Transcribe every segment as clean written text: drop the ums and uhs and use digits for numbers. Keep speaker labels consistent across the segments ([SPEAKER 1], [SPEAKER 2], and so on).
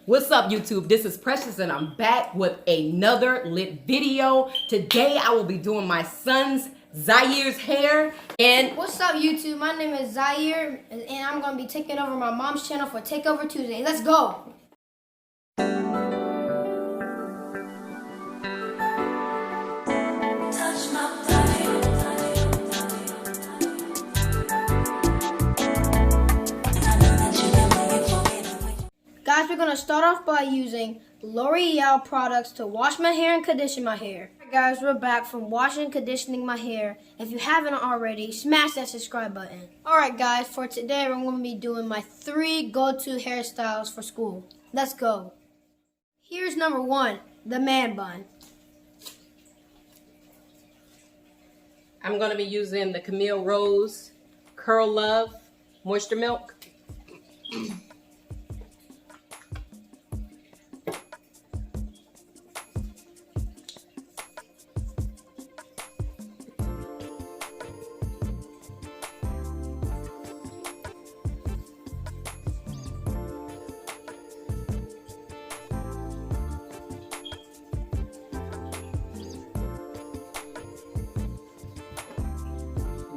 [SPEAKER 1] What's up, YouTube? This is Precious and I'm back with another lit video. Today I will be doing my son's Zair's hair. And
[SPEAKER 2] what's up, YouTube? My name is Zaire and I'm going to be taking over my mom's channel for Takeover Tuesday. Let's go! Guys, we're going to start off by using L'Oreal products to wash my hair and condition my hair. Alright guys, we're back from washing and conditioning my hair. If you haven't already, smash that subscribe button. Alright guys, for today we're going to be doing my 3 go-to hairstyles for school. Let's go. Here's number 1, the man bun.
[SPEAKER 1] I'm going to be using the Camille Rose Curl Love Moisture Milk.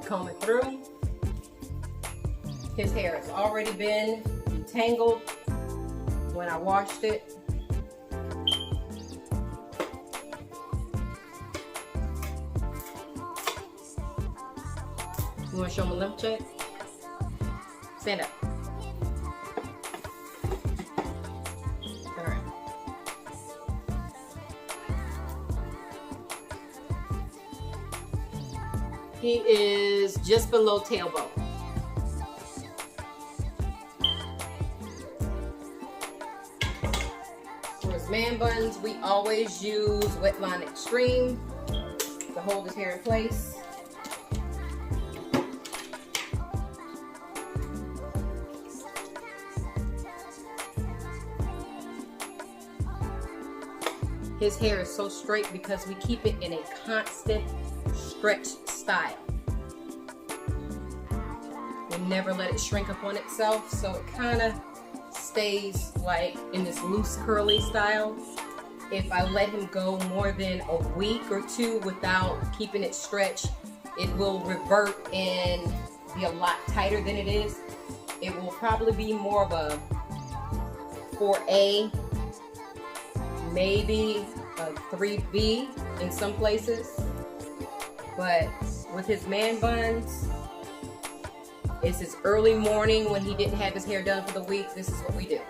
[SPEAKER 1] Comb it through. His hair has already been detangled when I washed it. You want to show him a limp check? Stand up. All right. He is just below tailbone. For his man buns, we always use wet Line Xtreme to hold his hair in place. His hair is so straight because we keep it in a constant stretch style. We never let it shrink up on itself, so it kind of stays like in this loose curly style. If I let him go more than a week or 2 without keeping it stretched, it will revert and be a lot tighter than it is. It will probably be more of a 4A, maybe a 3B in some places. But with his man buns, it's his early morning when he didn't have his hair done for the week. This is what we do.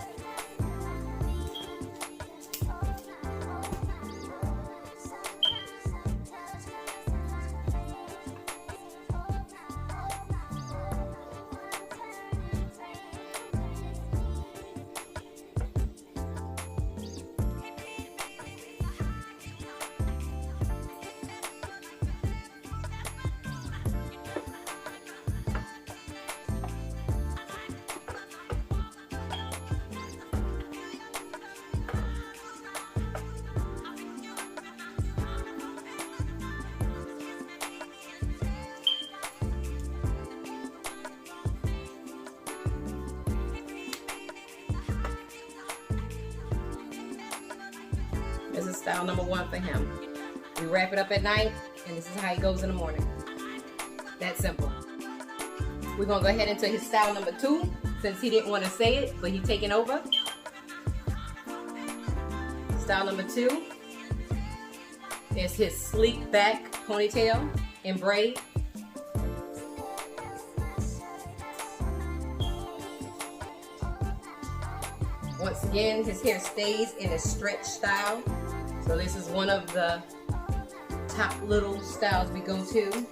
[SPEAKER 1] This is style number 1 for him. We wrap it up at night, and this is how he goes in the morning. That simple. We're gonna go ahead into his style number 2, since he didn't want to say it, but he's taking over. Style number 2 is his sleek back ponytail in braid. Once again, his hair stays in a stretch style. So this is one of the top little styles we go to.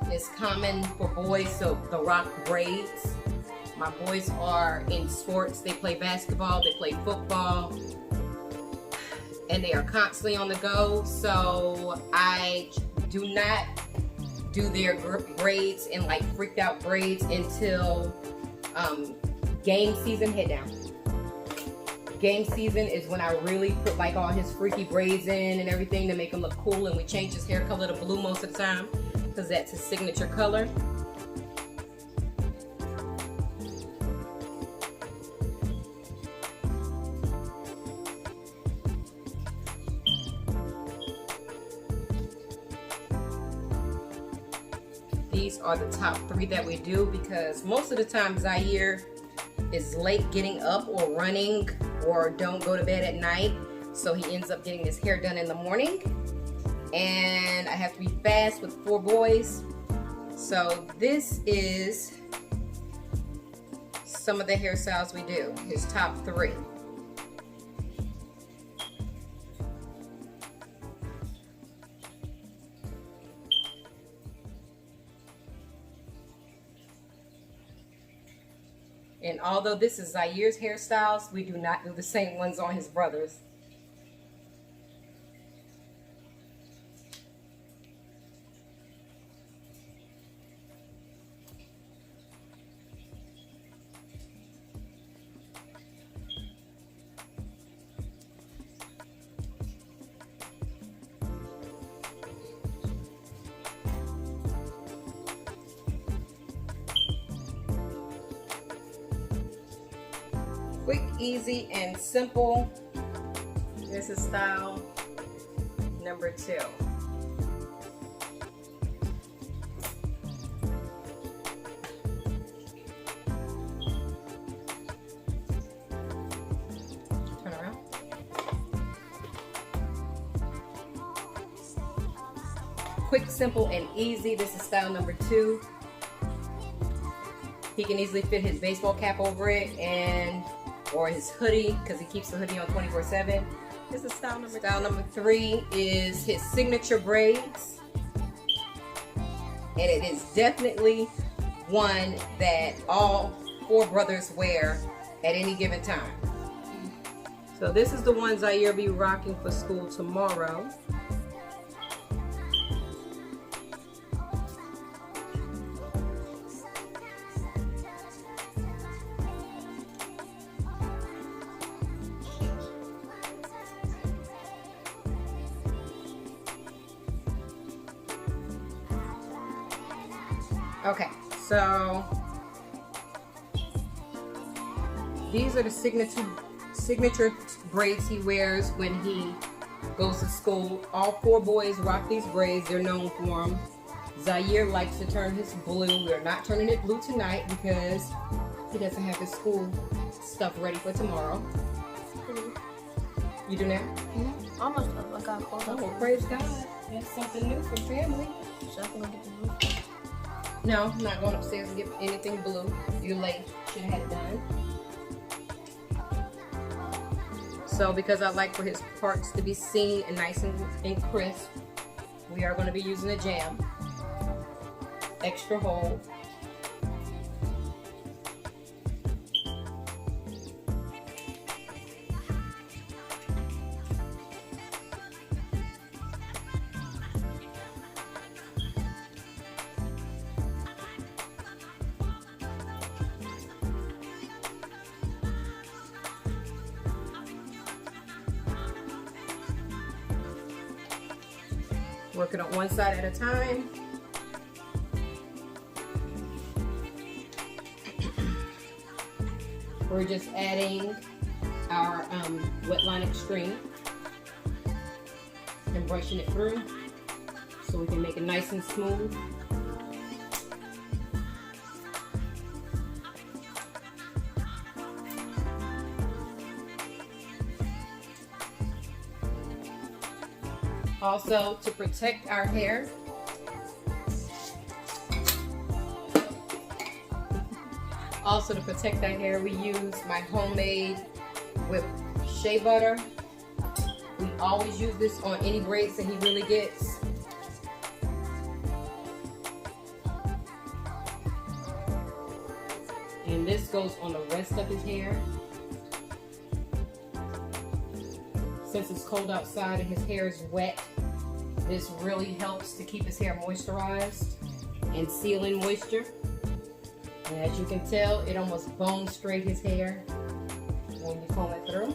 [SPEAKER 1] It's common for boys, so the rock braids. My boys are in sports. They play basketball, they play football, and they are constantly on the go. So I do not do their braids and like freaked out braids until game season hit down. Game season is when I really put like all his freaky braids in and everything to make him look cool, and we change his hair color to blue most of the time because that's his signature color. these are the top 3 that we do, because most of the time Zaire is late getting up or running or don't go to bed at night, so he ends up getting his hair done in the morning, and I have to be fast with 4 boys. So this is some of the hairstyles we do, his top 3. And although this is Zaire's hairstyles, we do not do the same ones on his brothers. Quick, easy, and simple. This is style number 2. Turn around. Quick, simple, and easy. This is style number 2. He can easily fit his baseball cap over it or his hoodie, because he keeps the hoodie on 24/7. This is style number 2. Style number 3 is his signature braids. And it is definitely one that all 4 brothers wear at any given time. So this is the one Zaire will be rocking for school tomorrow. Okay, so these are the signature braids he wears when he goes to school. All 4 boys rock these braids. They're known for them. Zaire likes to turn his blue. We're not turning it blue tonight because he doesn't have his school stuff ready for tomorrow. You do now?
[SPEAKER 2] Mm-hmm. Almost like I close up.
[SPEAKER 1] Oh, praise God. That's something new for family.
[SPEAKER 2] So I can get the blue.
[SPEAKER 1] No, I'm not going upstairs and get anything blue. You're late. Should have had it done. So because I like for his parts to be seen and nice and crisp, we are going to be using a jam. Extra hold. Working on one side at a time. We're just adding our wet Line Xtreme and brushing it through so we can make it nice and smooth. Also, to protect our hair, we use my homemade whipped shea butter. We always use this on any braids that he really gets. And this goes on the rest of his hair. Since it's cold outside and his hair is wet, this really helps to keep his hair moisturized and seal in moisture. And as you can tell, it almost bone straight his hair when you comb it through.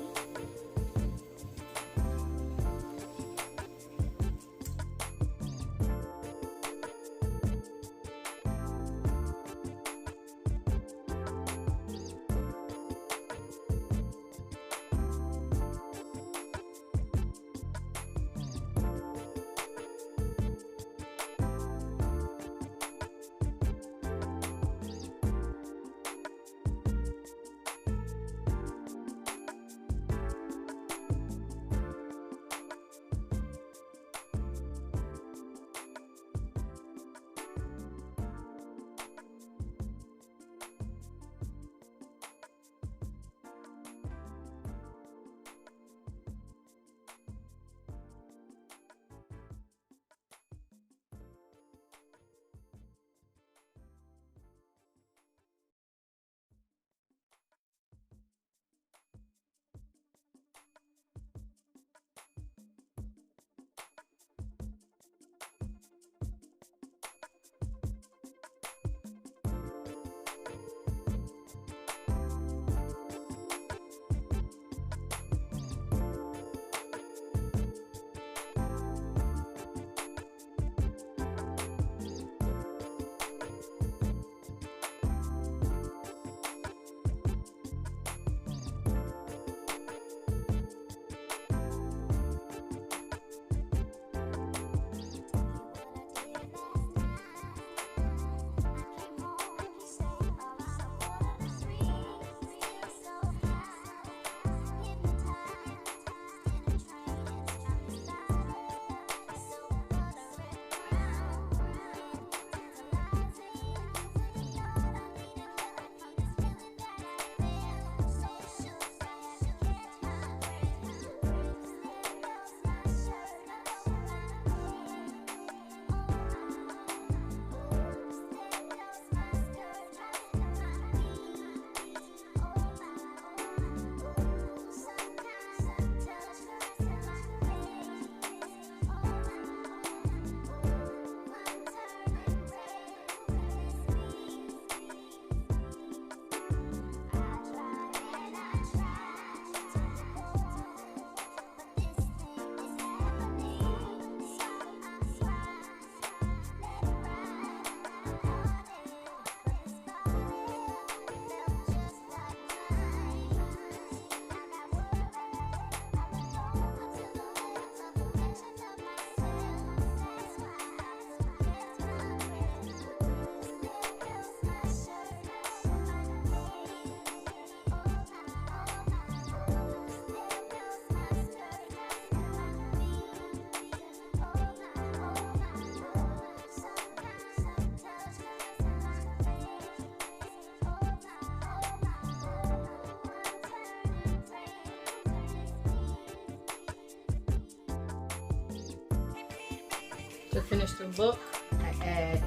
[SPEAKER 1] To finish the look, I add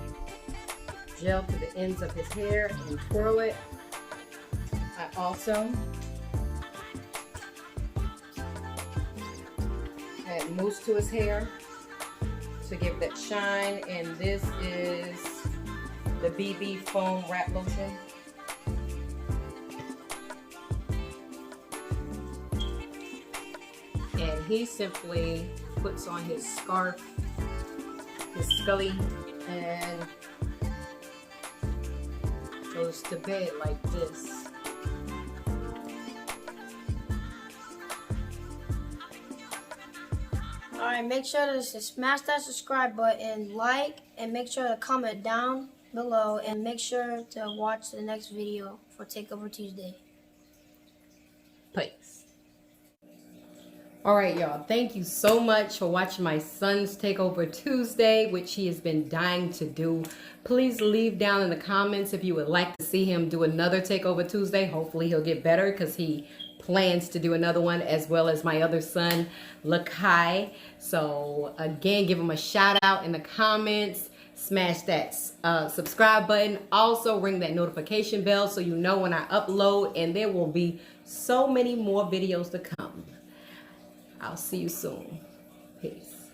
[SPEAKER 1] gel to the ends of his hair and twirl it. I also add mousse to his hair to give that shine, and this is the BB Foam Wrap Lotion. And he simply puts on his scarf, his scully, and goes to bed like this.
[SPEAKER 2] Alright, make sure to smash that subscribe button, like, and make sure to comment down below, and make sure to watch the next video for Takeover Tuesday.
[SPEAKER 1] Please. Alright y'all, thank you so much for watching my son's Takeover Tuesday, which he has been dying to do. Please leave down in the comments if you would like to see him do another Takeover Tuesday. Hopefully he'll get better because he plans to do another one, as well as my other son, Lakai. So again, give him a shout out in the comments. Smash that subscribe button. Also ring that notification bell so you know when I upload, and there will be so many more videos to come. I'll see you soon. Peace.